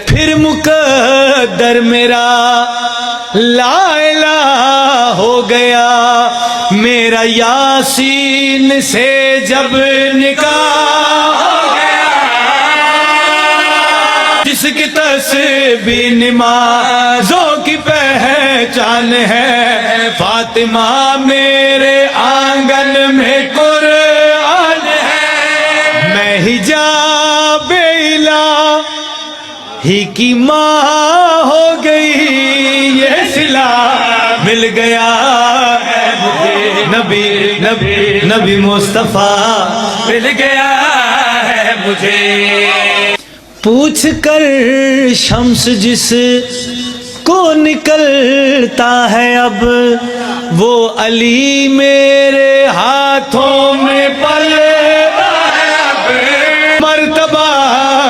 پھر مقدر میرا لا الہ ہو گیا، میرا یاسین سے جب نکاح ہو گیا، جس کی تسبیح نمازوں کی پہچان ہے، فاطمہ میرے آنگن میں قرآن ہے، میں حجاب الہی کی ماں ہو گئی، یہ صلہ مل گیا ہے مجھے، نبی مصطفیٰ مل گیا ہے مجھے۔ پوچھ کر شمس جس کو نکلتا ہے اب، وہ علی میرے ہاتھوں میں پلتا ہے اب، مرتبہ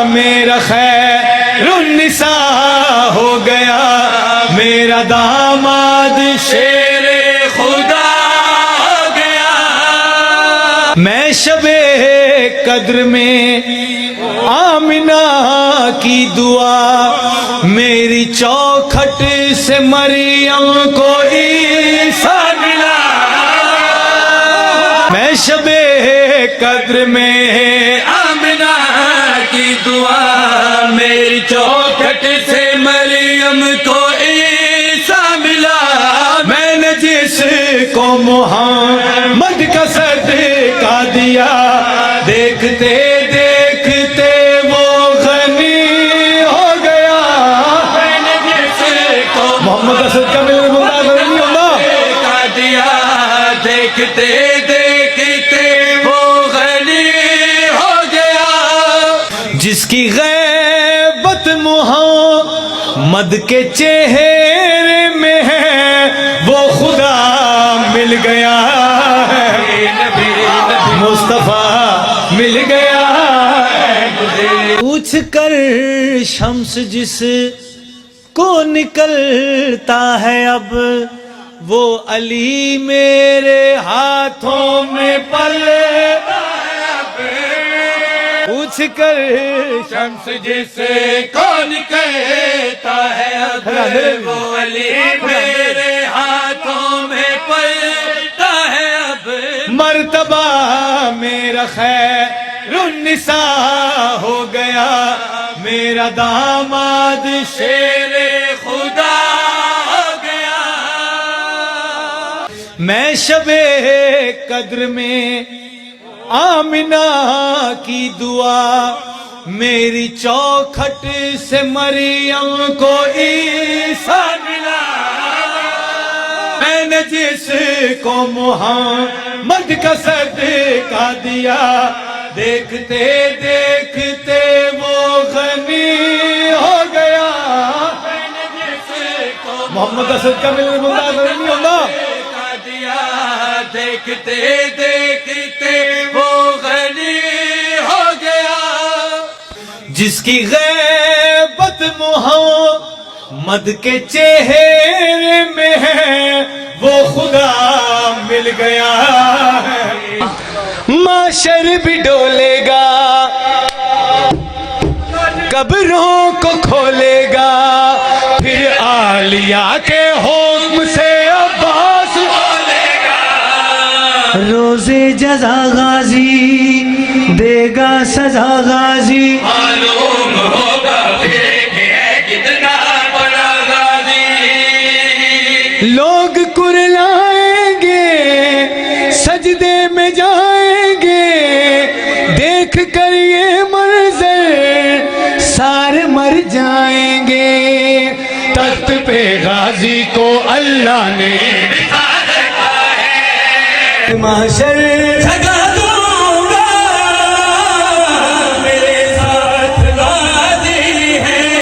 میرا خیر النساء ہو گیا، میرا داماد شیر خدا ہو گیا، میں شب قدر میں آمنہ کی دعا، میری چوکھٹ سے مریم کو عیسیٰ ملا، میں شب قدر میں آمنہ کی دعا، میری چوکھٹ سے مریم کو عیسیٰ ملا، میں نے جس کو محمد کا صدقہ دیا، دیکھتے دیکھتے وہ غنی ہو گیا، میں نے جس کو محمد کا صدقہ ملے بندہ غنی ہوگا دیا، دیکھتے دیکھتے وہ غنی ہو گیا، جس کی غیبت محمد کے چہرے میں ہے، وہ خدا مل گیا ہے، مصطفیٰ مل گیا ہے مجھے۔ پوچھ کر شمس جس کو نکلتا ہے اب، وہ علی میرے ہاتھوں میں پلتا ہے اب، پوچھ کر شمس جس کو نکلتا ہے اب، وہ علی میرے ہاتھوں میں پلتا ہے اب، مرتبہ میرا خیر النساء ہو گیا، میرا داماد شیر خدا ہو گیا، میں شب قدر میں آمنہ کی دعا، میری چوکھٹ سے مریم کو عیسیٰ ملا، میں نے جس کو محمد کا صدقہ دیا، دیکھتے دیکھتے وہ غنی ہو گیا، میں نے جس کو محمد کا صدقہ ملے بندہ غنی ہوگا دیا، دیکھتے دیکھتے وہ غنی ہو گیا، جس کی غیبت محمد کے چہرے میں ہے، وہ خدا مل گیا ہے، معاشر بھی ڈولے گا، قبروں کو کھولے گا، پھر عالیہ کے حکم سے عباس بولے گا، روزے جزا غازی دے گا سزا غازی، معلوم ہوگا پھر کہ ہے کتنا بڑا غازی، لوگ کرلائیں گے سجدے میں جائیں گے، دیکھ کر یہ منظر سارے مر جائیں گے، تخت پہ غازی کو اللہ نے بٹھا رکھا ہے، محشر